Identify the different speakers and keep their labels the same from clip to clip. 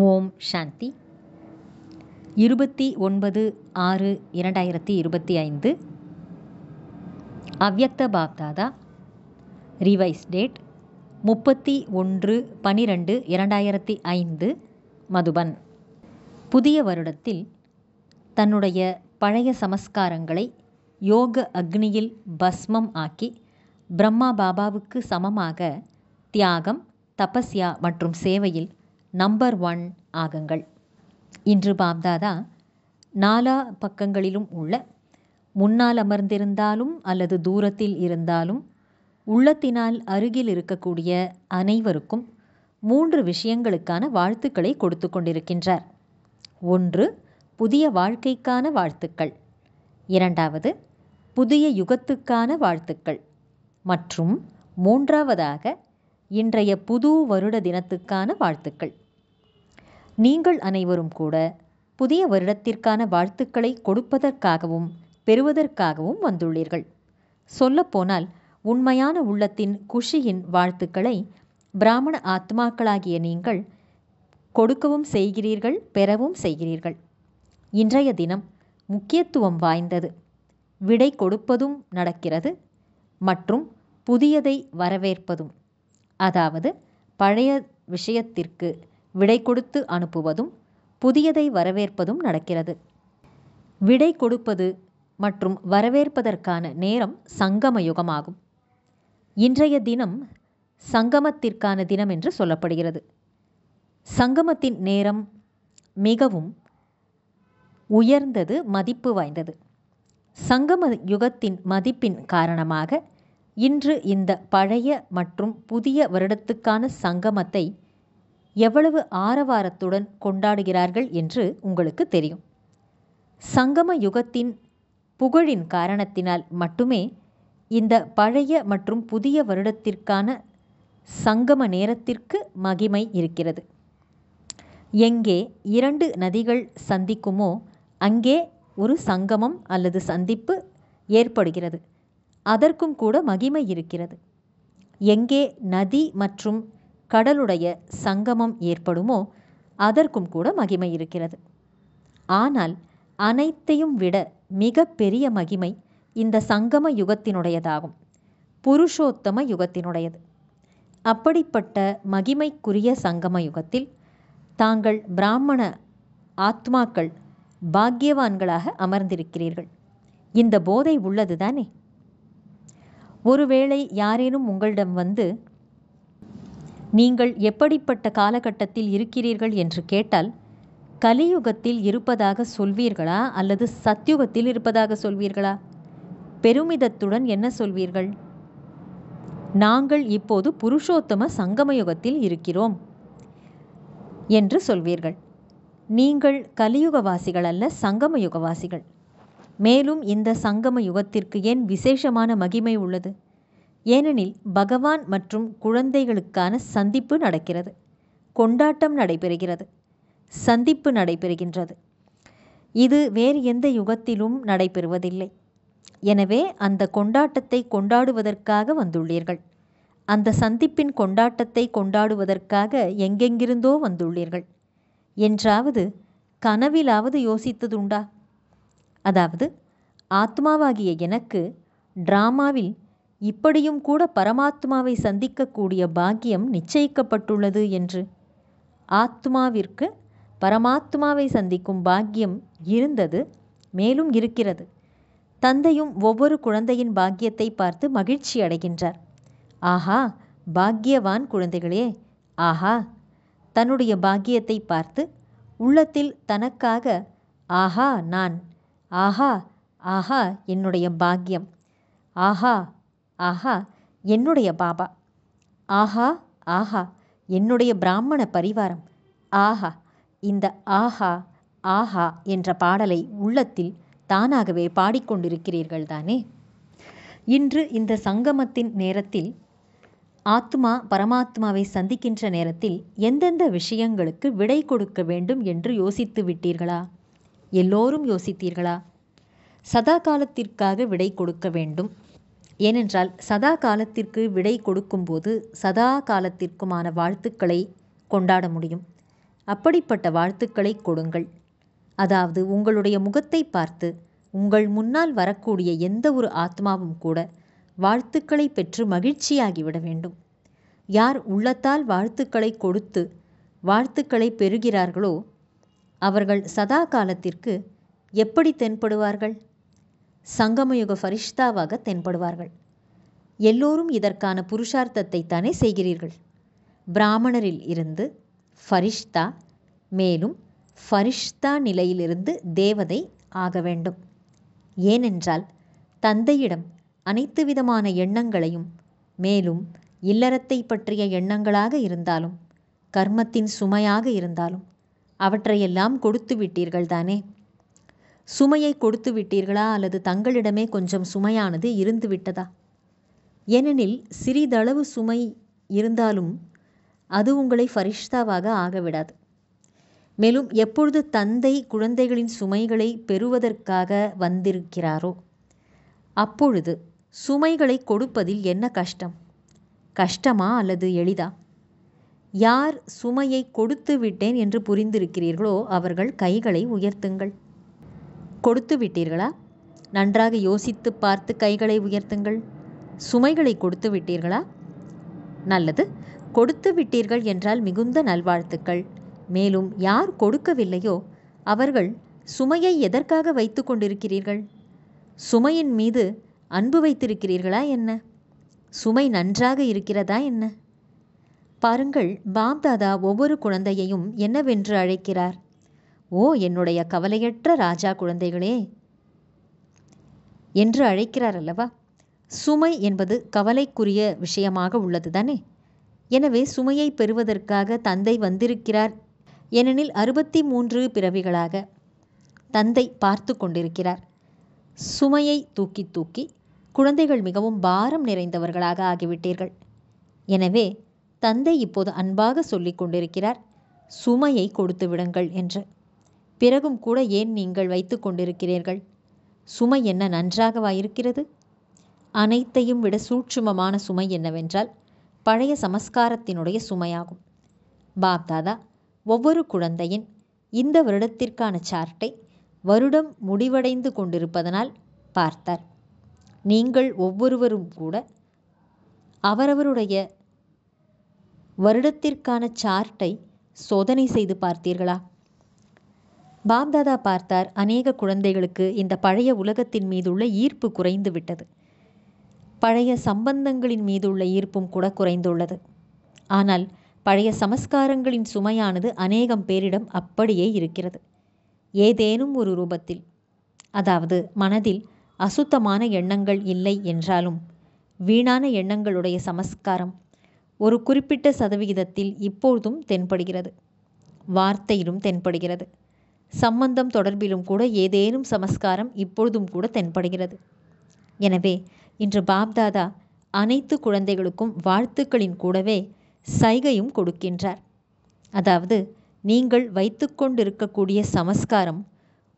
Speaker 1: ஓம் சாந்தி. 29/6/2025 அவ்யக்த Bapdada. Revise date 31/12/2005 Madhuban. புதிய வருடத்தில் தன்னுடைய பழைய சமஸ்காரங்களை யோக அக்னியில் பஸ்மம் ஆக்கி பிரம்மா பாபாவுக்கு சமமாக தியாகம், தபஸ்யா மற்றும் சேவையில் நம்பர் 1 ஆகுங்கள். இன்று பாப்தாதா நாலா பக்கங்களிலும் உள்ள, முன்னால் அமர்ந்திருந்தாலும் அல்லது தூரத்தில் இருந்தாலும் உள்ளத்தினால் அருகில் இருக்கக்கூடிய அனைவருக்கும் 3 விஷயங்களுக்கான வாழ்த்துக்களை கொடுத்து கொண்டிருக்கின்றார். 1. புதிய வாழ்க்கைக்கான வாழ்த்துக்கள். 2. புதிய யுகத்துக்கான வாழ்த்துக்கள். மற்றும் 3. இன்றைய புது வருட தினத்துக்கான வாழ்த்துக்கள். நீங்கள் அனைவரும் கூட புதிய வருடத்திற்கான வாழ்த்துக்களை கொடுப்பதற்காகவும் பெறுவதற்காகவும் வந்துள்ளீர்கள். சொல்லப்போனால் உண்மையான உள்ளத்தின் குஷியின் வாழ்த்துக்களை பிராமண ஆத்மாக்களாகிய நீங்கள் கொடுக்கவும் செய்கிறீர்கள், பெறவும் செய்கிறீர்கள். இன்றைய தினம் முக்கியத்துவம் வாய்ந்தது. விடை கொடுப்பதும் நடக்கிறது மற்றும் புதியதை வரவேற்பதும், அதாவது பழைய விஷயத்திற்கு விடை கொடுத்து அனுப்புவதும் புதியதை வரவேற்பதும் நடக்கிறது. விடை கொடுப்பது மற்றும் வரவேற்பதற்கான நேரம் சங்கம யுகமாகும். இன்றைய தினம் சங்கமத்திற்கான தினம் என்று சொல்லப்படுகிறது. சங்கமத்தின் நேரம் மிகவும் உயர்ந்தது, மதிப்பு வாய்ந்தது. சங்கம யுகத்தின் மதிப்பின் காரணமாக இன்று இந்த பழைய மற்றும் புதிய வருடத்துக்கான சங்கமத்தை எவ்வளவு ஆரவாரத்துடன் கொண்டாடுகிறார்கள் என்று உங்களுக்கு தெரியும். சங்கம யுகத்தின் புகழின் காரணத்தினால் மட்டுமே இந்த பழைய மற்றும் புதிய வருடத்திற்கான சங்கம நேரத்திற்கு மகிமை இருக்கிறது. எங்கே 2 நதிகள் சந்திக்குமோ அங்கே ஒரு சங்கமம் அல்லது சந்திப்பு ஏற்படுகிறது. அதற்கும் கூட மகிமை இருக்கிறது. எங்கே நதி மற்றும் கடலுடைய சங்கமம் ஏற்படுமோ அதற்கும் கூட மகிமை இருக்கிறது. ஆனால் அனைத்தையும் விட மிக பெரிய மகிமை இந்த சங்கம யுகத்தினுடையதாகும், புருஷோத்தம யுகத்தினுடையது. அப்படிப்பட்ட மகிமைக்குரிய சங்கம யுகத்தில் தாங்கள் பிராமண ஆத்மாக்கள் பாக்கியவான்களாக அமர்ந்திருக்கிறீர்கள். இந்த போதை உள்ளது தானே? ஒருவேளை யாரேனும் உங்களிடம் வந்து நீங்கள் எப்படிப்பட்ட காலகட்டத்தில் இருக்கிறீர்கள் என்று கேட்டால் கலியுகத்தில் இருப்பதாக சொல்வீர்களா அல்லது சத்யுகத்தில் இருப்பதாக சொல்வீர்களா? பெருமிதத்துடன் என்ன சொல்வீர்கள்? நாங்கள் இப்போது புருஷோத்தம சங்கம யுகத்தில் இருக்கிறோம் என்று சொல்வீர்கள். நீங்கள் கலியுகவாசிகள் அல்ல, சங்கம யுகவாசிகள். மேலும் இந்த சங்கம யுகத்திற்கு ஏன் விசேஷமான மகிமை உள்ளது? ஏனெனில் பகவான் மற்றும் குழந்தைகளுக்கான சந்திப்பு நடக்கிறது, கொண்டாட்டம் நடைபெறுகிறது, சந்திப்பு நடைபெறுகின்றது. இது வேறு எந்த யுகத்திலும் நடைபெறுவதில்லை. எனவே அந்த கொண்டாட்டத்தை கொண்டாடுவதற்காக வந்துள்ளீர்கள். அந்த சந்திப்பின் கொண்டாட்டத்தை கொண்டாடுவதற்காக எங்கெங்கிருந்தோ வந்துள்ளீர்கள். என்றாவது கனவிலாவது யோசித்ததுண்டா? அதாவது ஆத்மாவாகிய எனக்கு டிராமாவில் இப்படியும் கூட பரமாத்மாவை சந்திக்கக்கூடிய பாக்கியம் நிச்சயிக்கப்பட்டுள்ளது என்று. ஆத்மாவிற்கு பரமாத்மாவை சந்திக்கும் பாக்கியம் இருந்தது, மேலும் இருக்கிறது. தந்தையும் ஒவ்வொரு குழந்தையின் பாக்கியத்தை பார்த்து மகிழ்ச்சி அடைகின்றார். ஆஹா, பாக்கியவான் குழந்தைகளே, ஆஹா. தன்னுடைய பாக்கியத்தை பார்த்து உள்ளத்தில் தனக்காக ஆஹா நான், ஆஹா ஆஹா என்னுடைய பாக்கியம், ஆஹா ஆஹா என்னுடைய பாபா, ஆஹா ஆஹா என்னுடைய பிராமண பரிவாரம், ஆஹா. இந்த ஆஹா ஆஹா என்ற பாடலை உள்ளத்தில் தானாகவே பாடிக்கொண்டிருக்கிறீர்கள் தானே? இன்று இந்த சங்கமத்தின் நேரத்தில் ஆத்மா பரமாத்மாவை சந்திக்கின்ற நேரத்தில் எந்தெந்த விஷயங்களுக்கு விடை கொடுக்க வேண்டும் என்று யோசித்து விட்டீர்களா? எல்லோரும் யோசித்தீர்களா? சதா காலத்திற்காக விடை கொடுக்க வேண்டும். ஏனென்றால் சதா காலத்திற்கு விடை கொடுக்கும்போது சதா காலத்திற்குமான வாழ்த்துக்களை கொண்டாட முடியும். அப்படிப்பட்ட வாழ்த்துக்களை கொடுங்கள். அதாவது உங்களுடைய முகத்தை பார்த்து உங்கள் முன்னால் வரக்கூடிய எந்த ஒரு ஆத்மாவும் கூட வாழ்த்துக்களை பெற்று மகிழ்ச்சியாகிவிட வேண்டும். யார் உள்ளத்தால் வாழ்த்துக்களை கொடுத்து வாழ்த்துக்களை பெறுகிறார்களோ அவர்கள் சதா காலத்திற்கு எப்படி தென்படுவார்கள்? சங்கமயுக ஃபரிஷ்தாவாக தென்படுவார்கள். எல்லோரும் இதற்கான புருஷார்த்தத்தை தானே செய்கிறீர்கள். பிராமணரில் இருந்து ஃபரிஷ்தா, மேலும் ஃபரிஷ்தா நிலையிலிருந்து தேவதை ஆக வேண்டும். ஏனென்றால் தந்தையிடம் அனைத்து விதமான எண்ணங்களையும், மேலும் இல்லறத்தை பற்றிய எண்ணங்களாக இருந்தாலும் கர்மத்தின் சுமையாக இருந்தாலும் அவற்றையெல்லாம் கொடுத்து விட்டீர்கள் தானே. சுமையை கொடுத்து விட்டீர்களா அல்லது தங்களிடமே கொஞ்சம் சுமையானது இருந்து விட்டதா? ஏனெனில் சிறிதளவு சுமை இருந்தாலும் அது உங்களை ஃபரிஷ்தாவாக ஆகவிடாது. மேலும் எப்பொழுது தந்தை குழந்தைகளின் சுமைகளை பெறுவதற்காக வந்திருக்கிறாரோ அப்பொழுது சுமைகளை கொடுப்பதில் என்ன கஷ்டம்? கஷ்டமா அல்லது எளிதா? யார் சுமையை கொடுத்து விட்டேன் என்று புரிந்திருக்கிறீர்களோ அவர்கள் கைகளை உயர்த்துங்கள். கொடுத்து விட்டீர்களா? நன்றாக யோசித்து பார்த்து கைகளை உயர்த்துங்கள். சுமைகளை கொடுத்து விட்டீர்களா? நல்லது. கொடுத்து விட்டீர்கள் என்றால் மிகுந்த நல்வாழ்த்துக்கள். மேலும் யார் கொடுக்கவில்லையோ அவர்கள் சுமையை எதற்காக வைத்து கொண்டிருக்கிறீர்கள்? சுமையின் மீது அன்பு வைத்திருக்கிறீர்களா என்ன? சுமை நன்றாக இருக்கிறதா என்ன? பாருங்கள், பாப்தாதா ஒவ்வொரு குழந்தையையும் என்னவென்று அழைக்கிறார்? ஓ என்னுடைய கவலையற்ற ராஜா குழந்தைகளே என்று அழைக்கிறார் அல்லவா? சுமை என்பது கவலைக்குரிய விஷயமாக உள்ளது தானே. எனவே சுமையை பெறுவதற்காக தந்தை வந்திருக்கிறார். ஏனெனில் 63 பிறவிகளாக தந்தை பார்த்து கொண்டிருக்கிறார். சுமையை தூக்கி தூக்கி குழந்தைகள் மிகவும் பாரம் நிறைந்தவர்களாக ஆகிவிட்டீர்கள். எனவே தந்தை இப்போது அன்பாக சொல்லிக் கொண்டிருக்கிறார், சுமையை கொடுத்து விடுங்கள் என்று. பிறகும் கூட ஏன் நீங்கள் வைத்து கொண்டிருக்கிறீர்கள்? சுமை என்ன நன்றாகவா இருக்கிறது? அனைத்தையும் விட சூட்சுமமான சுமை என்னவென்றால் பழைய சமஸ்காரத்தினுடைய சுமையாகும். பாப்தாதா ஒவ்வொரு குழந்தையின் இந்த வருடத்திற்கான சார்ட்டை வருடம் முடிவடைந்து கொண்டிருப்பதனால் பார்த்தார். நீங்கள் ஒவ்வொருவரும் கூட அவரவருடைய வருடத்திற்கான சார்ட்டை சோதனை செய்து பார்த்தீர்களா? பாப்தாதா பார்த்தார், அநேக குழந்தைகளுக்கு இந்த பழைய உலகத்தின் மீதுள்ள ஈர்ப்பு குறைந்து விட்டது. பழைய சம்பந்தங்களின் மீதுள்ள ஈர்ப்பும் கூட குறைந்துள்ளது. ஆனால் பழைய சமஸ்காரங்களின் சுமையானது அநேகம் பேரிடம் அப்படியே இருக்கிறது. ஏதேனும் ஒரு ரூபத்தில், அதாவது மனதில் அசுத்தமான எண்ணங்கள் இல்லை என்றாலும் வீணான எண்ணங்களுடைய சமஸ்காரம் ஒரு குறிப்பிட்ட சதவிகிதத்தில் இப்பொழுதும் தென்படுகிறது. வார்த்தையிலும் தென்படுகிறது. சம்பந்தம் தொடர்பிலும் கூட ஏதேனும் சமஸ்காரம் இப்பொழுதும் கூட தென்படுகிறது. எனவே இன்று பாப்தாதா அனைத்து குழந்தைகளுக்கும் வாழ்த்துக்களின் கூடவே சைகையும் கொடுக்கின்றார். அதாவது நீங்கள் வைத்து கொண்டிருக்கக்கூடிய சமஸ்காரம்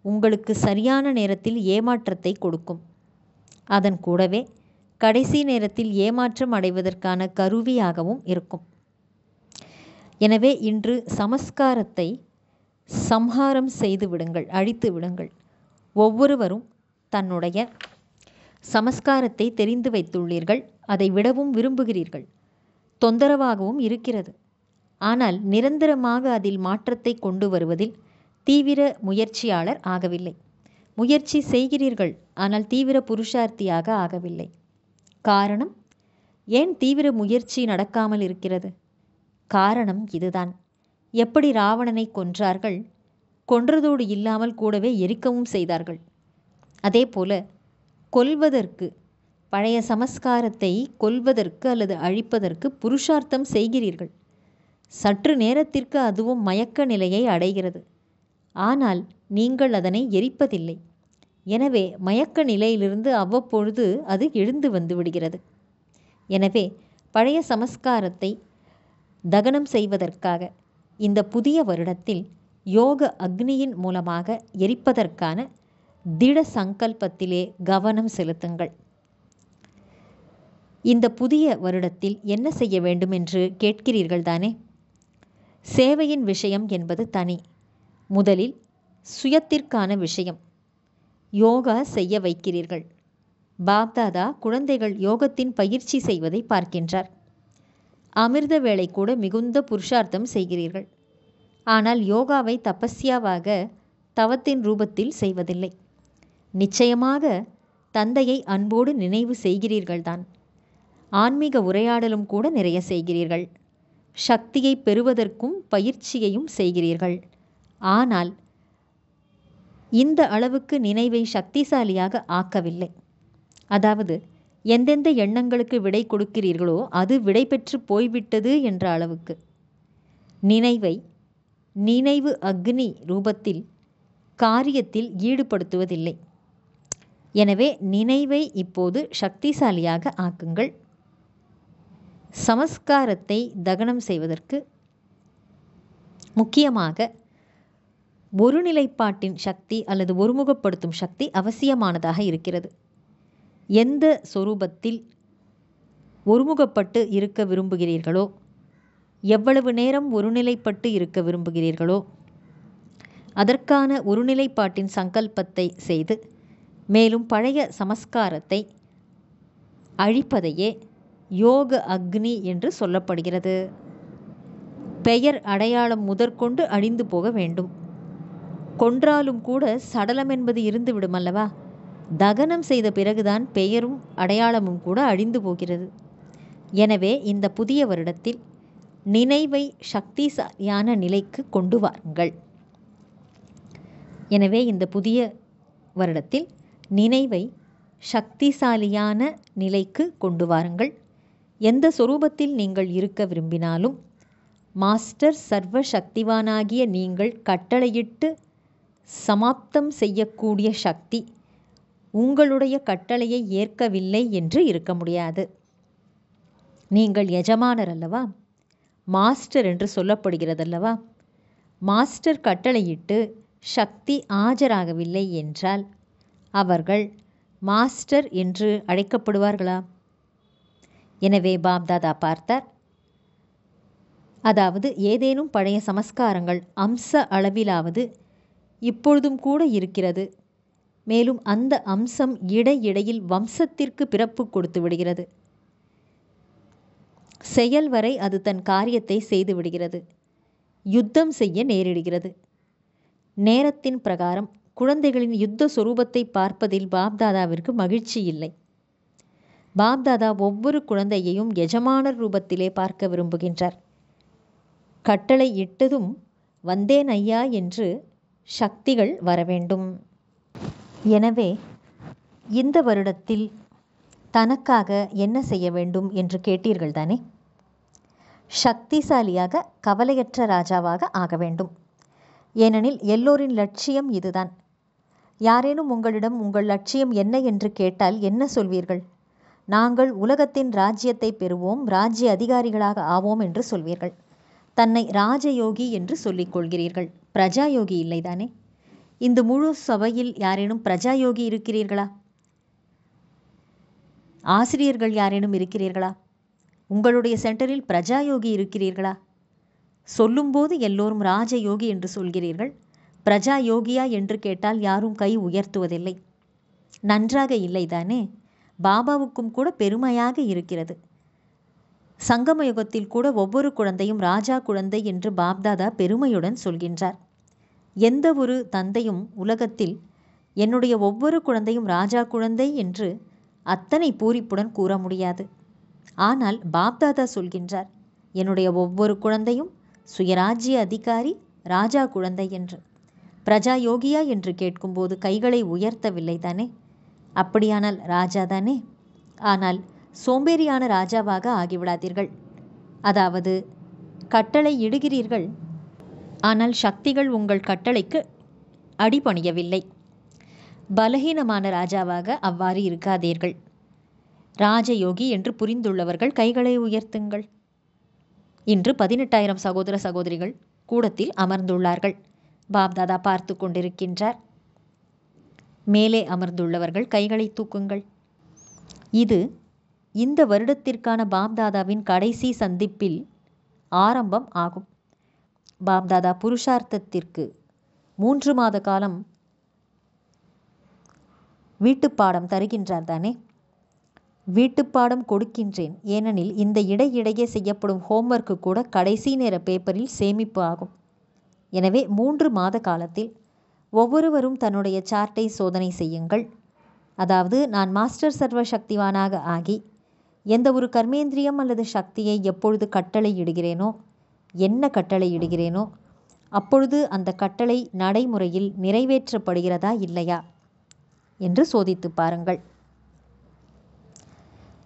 Speaker 1: உங்களுக்கு சரியான நேரத்தில் ஏமாற்றத்தை கொடுக்கும். அதன் கூடவே கடைசி நேரத்தில் ஏமாற்றம் அடைவதற்கான கருவியாகவும் இருக்கும். எனவே இன்று சமஸ்காரத்தை சம்ஹாரம் செய்து விடுங்கள், அழித்து விடுங்கள். ஒவ்வொருவரும் தன்னுடைய சமஸ்காரத்தை தெரிந்து வைத்துள்ளீர்கள். அதை விடவும் விரும்புகிறீர்கள். தொந்தரவாகவும் இருக்கிறது. ஆனால் நிரந்தரமாக அதில் மாற்றத்தை கொண்டு வருவதில் தீவிர முயற்சியாளர் ஆகவில்லை. முயற்சி செய்கிறீர்கள், ஆனால் தீவிர புருஷார்த்தியாக ஆகவில்லை. காரணம், ஏன் தீவிர முயற்சி நடக்காமல் இருக்கிறது? காரணம் இதுதான். எப்படி ராவணனை கொன்றார்கள், கொன்றதோடு இல்லாமல் கூடவே எரிக்கவும் செய்தார்கள். அதே போல கொல்வதற்கு, பழைய சமஸ்காரத்தை கொல்வதற்கு அல்லது அழிப்பதற்கு புருஷார்த்தம் செய்கிறீர்கள். சற்று நேரத்திற்கு அதுவும் மயக்க நிலையை அடைகிறது. ஆனால் நீங்கள் அதனை எரிப்பதில்லை. எனவே மயக்க நிலையிலிருந்து அவ்வப்பொழுது அது எழுந்து வந்து விடுகிறது. எனவே பழைய சமஸ்காரத்தை தகனம் செய்வதற்காக இந்த புதிய வருடத்தில் யோக அக்னியின் மூலமாக எரிப்பதற்கான திட சங்கல்பத்திலே கவனம் செலுத்துங்கள். இந்த புதிய வருடத்தில் என்ன செய்ய வேண்டும் என்று கேட்கிறீர்கள் தானே? சேவையின் விஷயம் என்பது தனி. முதலில் சுயத்திற்கான விஷயம். யோகா செய்ய வைக்கிறீர்கள். பாப்தாதா குழந்தைகள் யோகத்தின் பயிற்சி செய்வதை பார்க்கின்றார். அமிர்த வேளை கூட மிகுந்த புருஷார்த்தம் செய்கிறீர்கள். ஆனால் யோகாவை தபஸ்யாவாக தவத்தின் ரூபத்தில் செய்வதில்லை. நிச்சயமாக தந்தையை அன்போடு நினைவு செய்கிறீர்கள்தான். ஆன்மீக உரையாடலும் கூட நிறைய செய்கிறீர்கள். சக்தியை பெறுவதற்கும் பயிற்சியையும் செய்கிறீர்கள். ஆனால் இந்த அளவுக்கு நினைவை சக்திசாலியாக ஆக்கவில்லை. அதாவது எந்தெந்த எண்ணங்களுக்கு விடை கொடுக்கிறீர்களோ அது விடை பெற்று போய்விட்டது என்ற அளவுக்கு நினைவை நினைவு அக்னி ரூபத்தில் காரியத்தில் ஈடுபடுத்துவதில்லை. எனவே நினைவை இப்போது சக்திசாலியாக ஆக்குங்கள். சமஸ்காரத்தை தகனம் செய்வதற்கு முக்கியமாக ஒருநிலைப்பாட்டின் சக்தி அல்லது ஒருமுகப்படுத்தும் சக்தி அவசியமானதாக இருக்கிறது. எந்த சொரூபத்தில் ஒருமுகப்பட்டு இருக்க விரும்புகிறீர்களோ, எவ்வளவு நேரம் ஒருநிலைப்பட்டு இருக்க விரும்புகிறீர்களோ அதற்கான ஒருநிலைப்பாட்டின் சங்கல்பத்தை செய்து மேலும் பழைய சமஸ்காரத்தை அழிப்பதையே யோக அக்னி என்று சொல்லப்படுகிறது. பெயர் அடையாளம் முதற்கொண்டு அழிந்து போக வேண்டும். கொன்றாலும் கூட சடலம் என்பது இருந்து விடும் அல்லவா? தகனம் செய்த பிறகுதான் பெயரும் அடையாளமும் கூட அழிந்து போகிறது. எனவே இந்த புதிய வருடத்தில் நினைவை சக்திசாலியான நிலைக்கு கொண்டு வாருங்கள். எனவே இந்த புதிய வருடத்தில் நினைவை சக்திசாலியான நிலைக்கு கொண்டு வாருங்கள். எந்த சொரூபத்தில் நீங்கள் இருக்க விரும்பினாலும் மாஸ்டர் சர்வ சக்திவானாகிய நீங்கள் கட்டளையிட்டு சமாப்தம் செய்யக்கூடிய சக்தி உங்களுடைய கட்டளையை ஏற்கவில்லை என்று இருக்க முடியாது. நீங்கள் எஜமானர் அல்லவா? மாஸ்டர் என்று சொல்லப்படுகிறதல்லவா? மாஸ்டர் கட்டளையிட்டு சக்தி ஆஜராகவில்லை என்றால் அவர்கள் மாஸ்டர் என்று அழைக்கப்படுவார்களா? எனவே பாப்தாதா பார்த்தார். அதாவது ஏதேனும் பழைய சமஸ்காரங்கள் அம்ச அளவிலாவது இப்பொழுதும் கூட இருக்கிறது. மேலும் அந்த அம்சம் இடையிடையில் வம்சத்திற்கு பிறப்பு கொடுத்து விடுகிறது. செயல் வரை அது தன் காரியத்தை செய்து விடுகிறது. யுத்தம் செய்ய நேரிடுகிறது. நேரத்தின் பிரகாரம் குழந்தைகளின் யுத்த சொரூபத்தை பார்ப்பதில் பாப்தாதாவிற்கு மகிழ்ச்சி இல்லை. பாப்தாதா ஒவ்வொரு குழந்தையையும் எஜமானர் ரூபத்திலே பார்க்க விரும்புகின்றார். கட்டளை இட்டதும் வந்தேன் ஐயா என்று சக்திகள் வர வேண்டும். எனவே இந்த வருடத்தில் தனக்காக என்ன செய்ய வேண்டும் என்று கேட்டீர்கள் தானே? சக்திசாலியாக கவலையற்ற ராஜாவாக ஆக வேண்டும். ஏனெனில் எல்லோரின் லட்சியம் இதுதான். யாரேனும் உங்களிடம் உங்கள் லட்சியம் என்ன என்று கேட்டால் என்ன சொல்வீர்கள்? நாங்கள் உலகத்தின் ராஜ்யத்தை பெறுவோம், ராஜ்ய அதிகாரிகளாக ஆவோம் என்று சொல்வீர்கள். தன்னை ராஜயோகி என்று சொல்லிக் கொள்கிறீர்கள். பிரஜாயோகி இல்லைதானே? இந்த முழு சபையில் யாரேனும் பிரஜாயோகி இருக்கிறீர்களா? ஆசிரியர்கள் யாரேனும் இருக்கிறீர்களா? உங்களுடைய சென்டரில் பிரஜாயோகி இருக்கிறீர்களா? சொல்லும்போது எல்லோரும் ராஜயோகி என்று சொல்கிறீர்கள். பிரஜாயோகியா என்று கேட்டால் யாரும் கை உயர்த்துவதில்லை. நன்றாக இல்லைதானே? பாபாவுக்கும் கூட பெருமையாக இருக்கிறது. சங்கம யுகத்தில் கூட ஒவ்வொரு குழந்தையும் ராஜா குழந்தை என்று பாப்தாதா பெருமையுடன் சொல்கின்றார். எந்த ஒரு தந்தையும் உலகத்தில் என்னுடைய ஒவ்வொரு குழந்தையும் ராஜா குழந்தை என்று அத்தனை பூரிப்புடன் கூற முடியாது. ஆனால் பாப்தாதா சொல்கின்றார், என்னுடைய ஒவ்வொரு குழந்தையும் சுயராஜ்ய அதிகாரி, ராஜா குழந்தை என்று. பிரஜா யோகியா என்று கேட்கும்போது கைகளை உயர்த்தவில்லை தானே? அப்படியானால் ராஜா தானே? ஆனால் சோம்பேறியான ராஜாவாக ஆகிவிடாதீர்கள். அதாவது கட்டளை இடுகிறீர்கள், ஆனால் சக்திகள் உங்கள் கட்டளைக்கு அடிபணியவில்லை. பலகீனமான ராஜாவாக அவ்வாறு இருக்காதீர்கள். ராஜயோகி என்று புரிந்துள்ளவர்கள் கைகளை உயர்த்துங்கள். இன்று 18,000 சகோதர சகோதரிகள் கூடத்தில் அமர்ந்துள்ளார்கள். பாப்தாதா பார்த்து கொண்டிருக்கின்றார். மேலே அமர்ந்துள்ளவர்கள் கைகளை தூக்குங்கள். இது இந்த வருடத்திற்கான பாப்தாதாவின் கடைசி சந்திப்பில் ஆரம்பம் ஆகும். பாப்தாதா புருஷார்த்தத்திற்கு 3 மாத காலம் வீட்டுப்பாடம் தருகின்றார் தானே? வீட்டுப்பாடம் கொடுக்கின்றேன். ஏனெனில் இந்த இடையிடையே செய்யப்படும் ஹோம்ஒர்க்கு கூட கடைசி நேர பேப்பரில் சேமிப்பு ஆகும். எனவே 3 மாத காலத்தில் ஒவ்வொருவரும் தன்னுடைய சார்ட்டை சோதனை செய்யுங்கள். அதாவது, நான் மாஸ்டர் சர்வ சக்திவானாக ஆகி எந்த ஒரு கர்மேந்திரியம் அல்லது சக்தியை எப்பொழுது கட்டளையிடுகிறேனோ, என்ன கட்டளையிடுகிறேனோ, அப்பொழுது அந்த கட்டளை நடைமுறையில் நிறைவேற்றப்படுகிறதா இல்லையா என்று சோதித்து பாருங்கள்.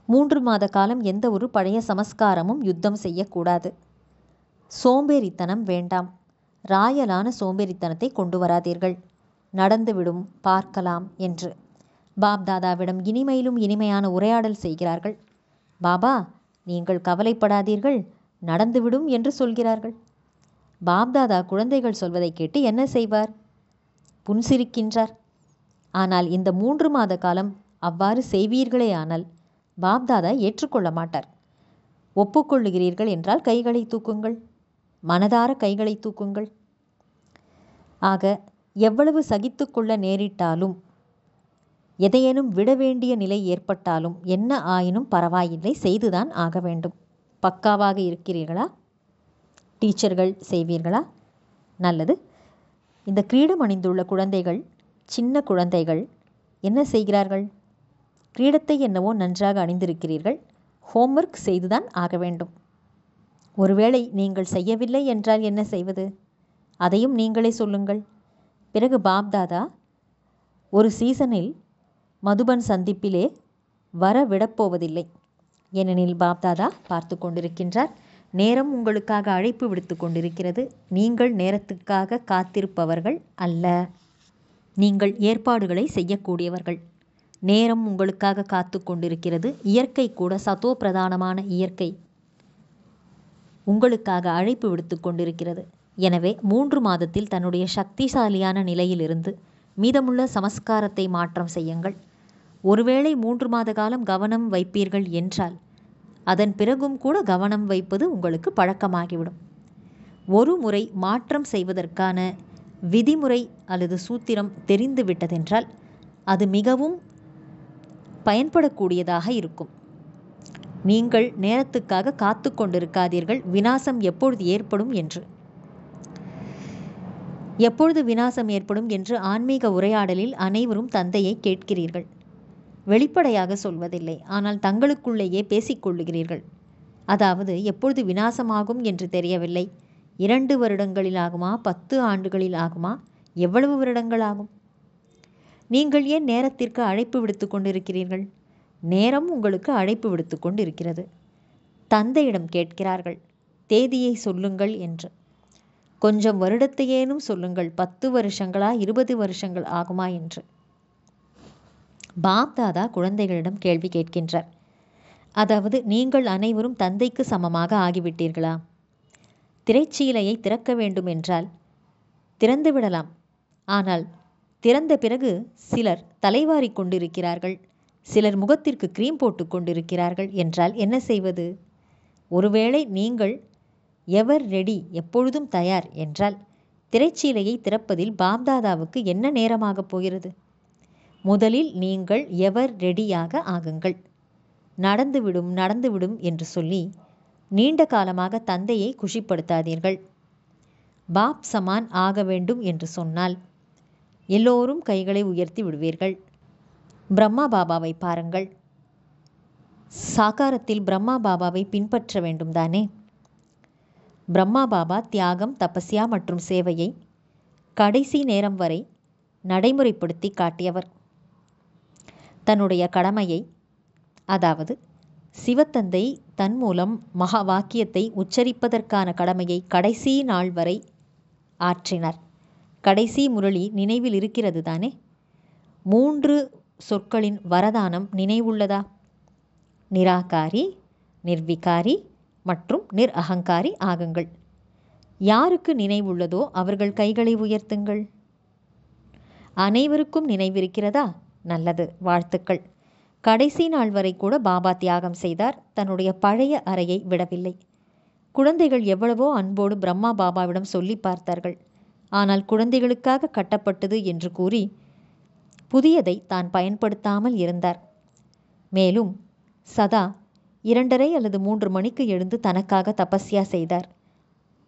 Speaker 1: 3 மாத காலம் எந்த ஒரு பழைய சமஸ்காரமும் யுத்தம் செய்யக்கூடாது. சோம்பேறித்தனம் வேண்டாம். ராயலான சோம்பேறித்தனத்தை கொண்டு வராதீர்கள். நடந்துவிடும், பார்க்கலாம் என்று பாப்தாதாவிடம் இனிமையிலும் இனிமையான உரையாடல் செய்கிறார்கள். பாபா, நீங்கள் கவலைப்படாதீர்கள், நடந்துவிடும் என்று சொல்கிறார்கள். பாப்தாதா குழந்தைகள் சொல்வதை கேட்டு என்ன செய்வார்? புன்சிரிக்கின்றார். ஆனால் இந்த 3 மாத காலம் அவ்வாறு செய்வீர்களே ஆனால் பாப்தாதா ஏற்றுக்கொள்ள மாட்டார். ஒப்புக்கொள்ளுகிறீர்கள் என்றால் கைகளை தூக்குங்கள், மனதார கைகளை தூக்குங்கள். ஆக, எவ்வளவு சகித்து கொள்ள நேரிட்டாலும், எதையேனும் விட வேண்டிய நிலை ஏற்பட்டாலும், என்ன ஆயினும் பரவாயில்லை, செய்துதான் ஆக வேண்டும். பக்காவாக இருக்கிறீர்களா? டீச்சர்கள் செய்வீர்களா? நல்லது. இந்த கிரீடம் அணிந்துள்ள குழந்தைகள், சின்ன குழந்தைகள் என்ன செய்கிறார்கள்? கிரீடத்தை என்னவோ நன்றாக அணிந்திருக்கிறீர்கள், ஹோம்ஒர்க் செய்துதான் ஆக வேண்டும். ஒருவேளை நீங்கள் செய்யவில்லை என்றால் என்ன செய்வது? அதையும் நீங்களே சொல்லுங்கள். பிறகு பாப்தாதா ஒரு சீசனில் மதுபன் சந்திப்பிலே வர விடப்போவதில்லை. ஏனெனில் பாப்தாதா பார்த்து கொண்டிருக்கின்றார். நேரம் உங்களுக்காக அழைப்பு விடுத்து கொண்டிருக்கிறது. நீங்கள் நேரத்துக்காக காத்திருப்பவர்கள் அல்ல, நீங்கள் ஏற்பாடுகளை செய்யக்கூடியவர்கள். நேரம் உங்களுக்காக காத்து கொண்டிருக்கிறது. இயற்கை கூட, சதோ பிரதானமான இயற்கை உங்களுக்காக அழைப்பு விடுத்து கொண்டிருக்கிறது. எனவே 3 மாதத்தில் தன்னுடைய சக்திசாலியான நிலையிலிருந்து மீதமுள்ள சமஸ்காரத்தை மாற்றம் செய்யுங்கள். ஒருவேளை 3 மாத காலம் கவனம் வைப்பீர்கள் என்றால் அதன் பிறகும் கூட கவனம் வைப்பது உங்களுக்கு பழக்கமாகிவிடும். ஒரு முறை மாற்றம் செய்வதற்கான விதிமுறை அல்லது சூத்திரம் தெரிந்து விட்டதென்றால் அது மிகவும் பயன்படக்கூடியதாக இருக்கும். நீங்கள் நேரத்துக்காக காத்து கொண்டிருக்காதீர்கள் விநாசம் எப்பொழுது ஏற்படும் என்று. எப்பொழுது விநாசம் ஏற்படும் என்று ஆன்மீக உரையாடலில் அனைவரும் தந்தையை கேட்கிறீர்கள். வெளிப்படையாக சொல்வதில்லை, ஆனால் தங்களுக்குள்ளேயே பேசிக்கொள்ளுகிறீர்கள். அதாவது, எப்பொழுது விநாசமாகும் என்று தெரியவில்லை. 2 வருடங்களில் ஆகுமா, 10 ஆண்டுகளில் ஆகுமா, எவ்வளவு வருடங்கள் ஆகும்? நீங்கள் ஏன் நேரத்திற்கு அழைப்பு விடுத்து கொண்டிருக்கிறீர்கள்? நேரம் உங்களுக்கு அழைப்பு விடுத்து கொண்டிருக்கிறது. தந்தையிடம் கேட்கிறார்கள், தேதியை சொல்லுங்கள் என்று. கொஞ்சம் வருடத்தையேனும் சொல்லுங்கள், 10 வருஷங்களா 20 வருஷங்கள் ஆகுமா என்று. பாப்தாதா குழந்தைகளிடம் கேள்வி கேட்கின்றார். அதாவது, நீங்கள் அனைவரும் தந்தைக்கு சமமாக ஆகிவிட்டீர்களா? திரைச்சீலையை திறக்க வேண்டும் என்றால் திறந்து விடலாம். ஆனால் திறந்த பிறகு சிலர் தலைவாரி கொண்டிருக்கிறார்கள், சிலர் முகத்திற்கு கிரீம் போட்டு கொண்டிருக்கிறார்கள் என்றால் என்ன செய்வது? ஒருவேளை நீங்கள் எவர் ரெடி, எப்பொழுதும் தயார் என்றால் திரைச்சீலையை திறப்பதில் பாப்தாதாவுக்கு என்ன நேரமாகப் போகிறது? முதலில் நீங்கள் எவர் ரெடியாக ஆகுங்கள். நடந்துவிடும் நடந்துவிடும் என்று சொல்லி நீண்ட காலமாக தந்தையை குஷிப்படுத்தாதீர்கள். பாப் சமான் ஆக வேண்டும் என்று சொன்னால் எல்லோரும் கைகளை உயர்த்தி விடுவீர்கள். பிரம்மா பாபாவை பாருங்கள். சாகாரத்தில் பிரம்மா பாபாவை பின்பற்ற வேண்டும் தானே? பிரம்மா பாபா தியாகம், தபஸ்யா மற்றும் சேவையை கடைசி நேரம் வரை நடைமுறைப்படுத்தி காட்டியவர். தன்னுடைய கடமையை, அதாவது சிவத்தந்தை தன் மூலம் மகா வாக்கியத்தை உச்சரிப்பதற்கான கடமையை கடைசி நாள் வரை ஆற்றினார். கடைசி முரளி நினைவில் இருக்கிறது தானே? 3 சொற்களின் வரதானம் நினைவுள்ளதா? நிராகாரி, நிர்விகாரி மற்றும் அகங்காரி ஆகுங்கள். யாருக்கு நினைவுள்ளதோ அவர்கள் கைகளை உயர்த்துங்கள். அனைவருக்கும் நினைவிருக்கிறதா? நல்லது, வாழ்த்துக்கள். கடைசி நாள் வரை கூட பாபா தியாகம் செய்தார். தன்னுடைய பழைய அறையை விடவில்லை. குழந்தைகள் எவ்வளவோ அன்போடு பிரம்மா பாபாவிடம் சொல்லி பார்த்தார்கள். ஆனால் குழந்தைகளுக்காக கட்டப்பட்டது என்று கூறி புதியதை தான் பயன்படுத்தாமல் இருந்தார். மேலும் சதா 2:30 அல்லது 3 மணிக்கு எழுந்து தனக்காக தபஸ்யா செய்தார்.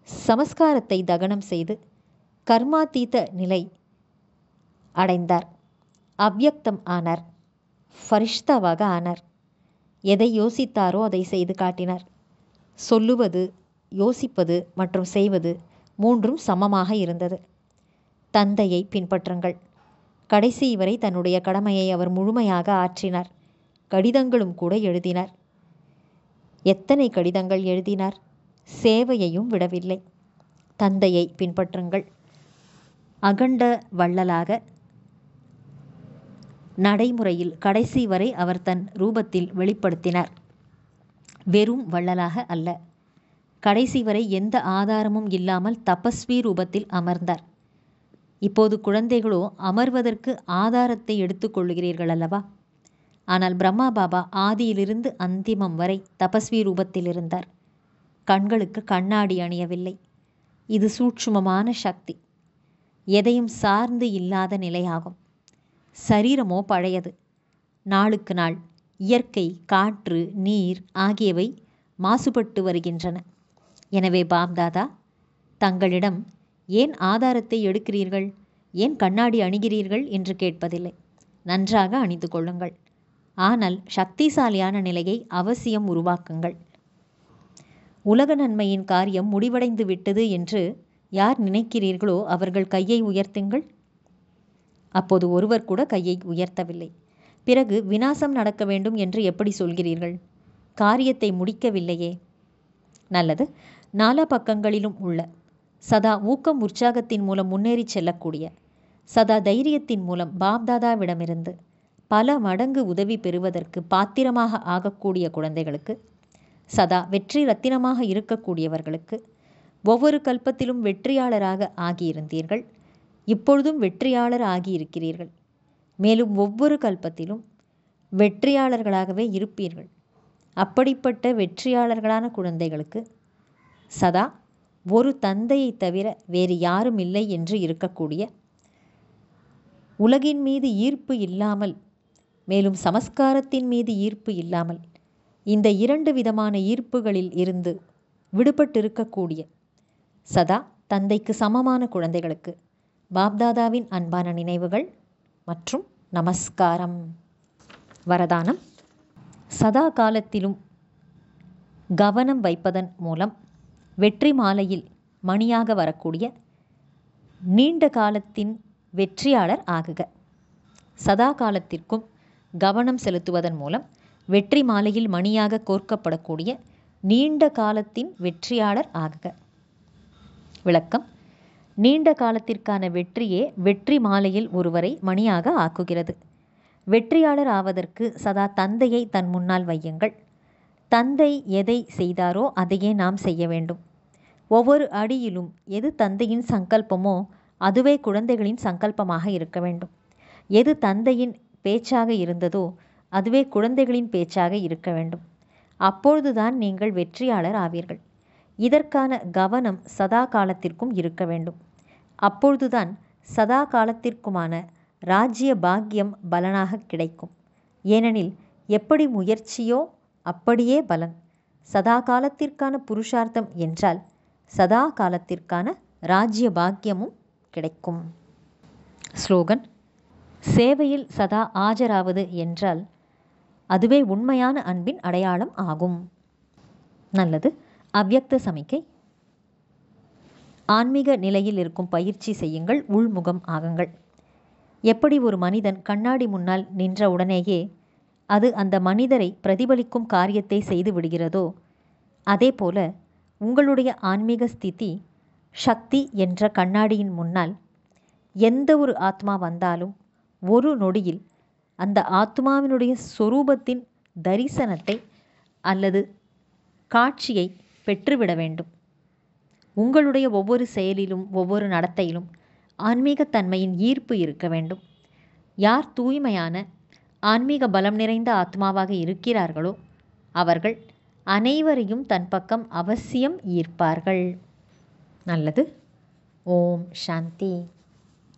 Speaker 1: சமஸ்காரத்தை தகனம் செய்து கர்மாதீத நிலை அடைந்தார். அவ்யக்தம் ஆனார். ஃபரிஷ்தாவாக ஆனார். எதை யோசித்தாரோ அதை செய்து காட்டினார். சொல்லுவது, யோசிப்பது மற்றும் செய்வது மூன்றும் சமமாக இருந்தது. தந்தையை பின்பற்றுங்கள். கடைசி வரை தன்னுடைய கடமையை அவர் முழுமையாக ஆற்றினார். கடிதங்களும் கூட எழுதினார். எத்தனை கடிதங்கள் எழுதினார்! சேவையையும் விடவில்லை. தந்தையை பின்பற்றுங்கள். அகண்ட வள்ளலாக நடைமுறையில் கடைசி வரை அவர் தன் ரூபத்தில் வெளிப்படுத்தினார். வெறும் வள்ளலாக அல்ல, கடைசி வரை எந்த ஆதாரமும் இல்லாமல் தபஸ்வி ரூபத்தில் அமர்ந்தார். இப்போது குழந்தைகளோ அமர்வதற்கு ஆதாரத்தை எடுத்துக்கொள்கிறீர்கள் அல்லவா? ஆனால் பிரம்மா பாபா ஆதியிலிருந்து அந்திமம் வரை தபஸ்வி ரூபத்தில் இருந்தார். கண்களுக்கு கண்ணாடி அணியவில்லை. இது சூட்சுமமான சக்தி, எதையும் சார்ந்து இல்லாத நிலையாகும். சரீரமோ பழையது. நாளுக்கு நாள் இயற்கை, காற்று, நீர் ஆகியவை மாசுபட்டு வருகின்றன. எனவே பாப்தாதா தங்களிடம் ஏன் ஆதாரத்தை எடுக்கிறீர்கள், ஏன் கண்ணாடி அணிகிறீர்கள் என்று கேட்பதில்லை. நன்றாக அணிந்து கொள்ளுங்கள். ஆனால் சக்திசாலியான நிலையை அவசியம் உருவாக்குங்கள். உலக நன்மையின் காரியம் முடிவடைந்து விட்டது என்று யார் நினைக்கிறீர்களோ அவர்கள் கையை உயர்த்துங்கள். அப்போது ஒருவர் கூட கையை உயர்த்தவில்லை. பிறகு விநாசம் நடக்க வேண்டும் என்று எப்படி சொல்கிறீர்கள்? காரியத்தை முடிக்கவில்லையே. நல்லது. 4 பக்கங்களிலும் உள்ள சதா ஊக்கம் உற்சாகத்தின் மூலம் முன்னேறி செல்லக்கூடிய, சதா தைரியத்தின் மூலம் பாப்தாதாவிடமிருந்து பல மடங்கு உதவி பெறுவதற்கு பாத்திரமாக ஆகக்கூடிய குழந்தைகளுக்கு, சதா வெற்றி ரத்தினமாக இருக்கக்கூடியவர்களுக்கு, ஒவ்வொரு கல்பத்திலும் வெற்றியாளராக ஆகியிருந்தீர்கள். இப்பொழுதும் வெற்றியாளர் ஆகியிருக்கிறீர்கள். மேலும் ஒவ்வொரு கல்பத்திலும் வெற்றியாளர்களாகவே இருப்பீர்கள். அப்படிப்பட்ட வெற்றியாளர்களான குழந்தைகளுக்கு சதா ஒரு தந்தையை தவிர வேறு யாரும் இல்லை என்று இருக்கக்கூடிய, உலகின் மீது ஈர்ப்பு இல்லாமல், மேலும் சமஸ்காரத்தின் மீது ஈர்ப்பு இல்லாமல், இந்த 2 விதமான ஈர்ப்புகளில் இருந்து விடுபட்டிருக்கக்கூடிய சதா தந்தைக்கு சமமான குழந்தைகளுக்கு பாப்தாதாவின் அன்பான நினைவுகள் மற்றும் நமஸ்காரம். வரதானம். சதா காலத்திலும் கவனம் வைப்பதன் மூலம் வெற்றி மாலையில் மணியாக வரக்கூடிய நீண்ட காலத்தின் வெற்றியாளர் ஆகுக. சதா காலத்திற்கும் கவனம் செலுத்துவதன் மூலம் வெற்றி மாலையில் மணியாக கோர்க்கப்படக்கூடிய நீண்ட காலத்தின் வெற்றியாளர் ஆகுக. விளக்கம். நீண்ட காலத்திற்கான வெற்றியே வெற்றி மாலையில் ஒருவரை மணியாக ஆக்குகிறது. வெற்றியாளர் ஆவதற்கு சதா தந்தையை தன் முன்னால் வையுங்கள். தந்தை எதை செய்தாரோ அதையே நாம் செய்ய வேண்டும். ஒவ்வொரு அடியிலும் எது தந்தையின் சங்கல்பமோ அதுவே குழந்தைகளின் சங்கல்பமாக இருக்க வேண்டும். எது தந்தையின் பேச்சாக இருந்ததோ அதுவே குழந்தைகளின் பேச்சாக இருக்க வேண்டும். அப்பொழுதுதான் நீங்கள் வெற்றியாளர் ஆவீர்கள். இதற்கான கவனம் சதா காலத்திற்கும் இருக்க வேண்டும். அப்பொழுதுதான் சதா காலத்திற்குமான ராஜ்ய பாக்கியம் பலனாக கிடைக்கும். ஏனெனில் எப்படி முயற்சியோ அப்படியே பலன். சதா காலத்திற்கான புருஷார்த்தம் என்றால் சதா காலத்திற்கான ராஜ்ய பாக்கியமும் கிடைக்கும். ஸ்லோகன். சேவையில் சதா ஆஜராவது என்றால் அதுவே உண்மையான அன்பின் அடையாளம் ஆகும். நல்லது. அவ்யக்த சமிக்கை. ஆன்மீக நிலையில் இருக்கும் பயிற்சி செய்யுங்கள். உள்முகம் ஆகுங்கள். எப்படி ஒரு மனிதன் கண்ணாடி முன்னால் நின்ற உடனேயே அது அந்த மனிதரை பிரதிபலிக்கும் காரியத்தை செய்து விடுகிறதோ அதேபோல உங்களுடைய ஆன்மீக ஸ்திதி சக்தி என்ற கண்ணாடியின் முன்னால் எந்த ஒரு ஆத்மா வந்தாலும் ஒரு நொடியில் அந்த ஆத்மாவினுடைய சொரூபத்தின் தரிசனத்தை அல்லது காட்சியை பெற்றுவிட வேண்டும். உங்களுடைய ஒவ்வொரு செயலிலும் ஒவ்வொரு நடத்தையிலும் ஆன்மீகத்தன்மையின் ஈர்ப்பு இருக்க வேண்டும். யார் தூய்மையான ஆன்மீக பலம் நிறைந்த ஆத்மாவாக இருக்கிறார்களோ அவர்கள் அனைவரையும் தன் பக்கம் அவசியம் ஈர்ப்பார்கள். நல்லது. ஓம் சாந்தி.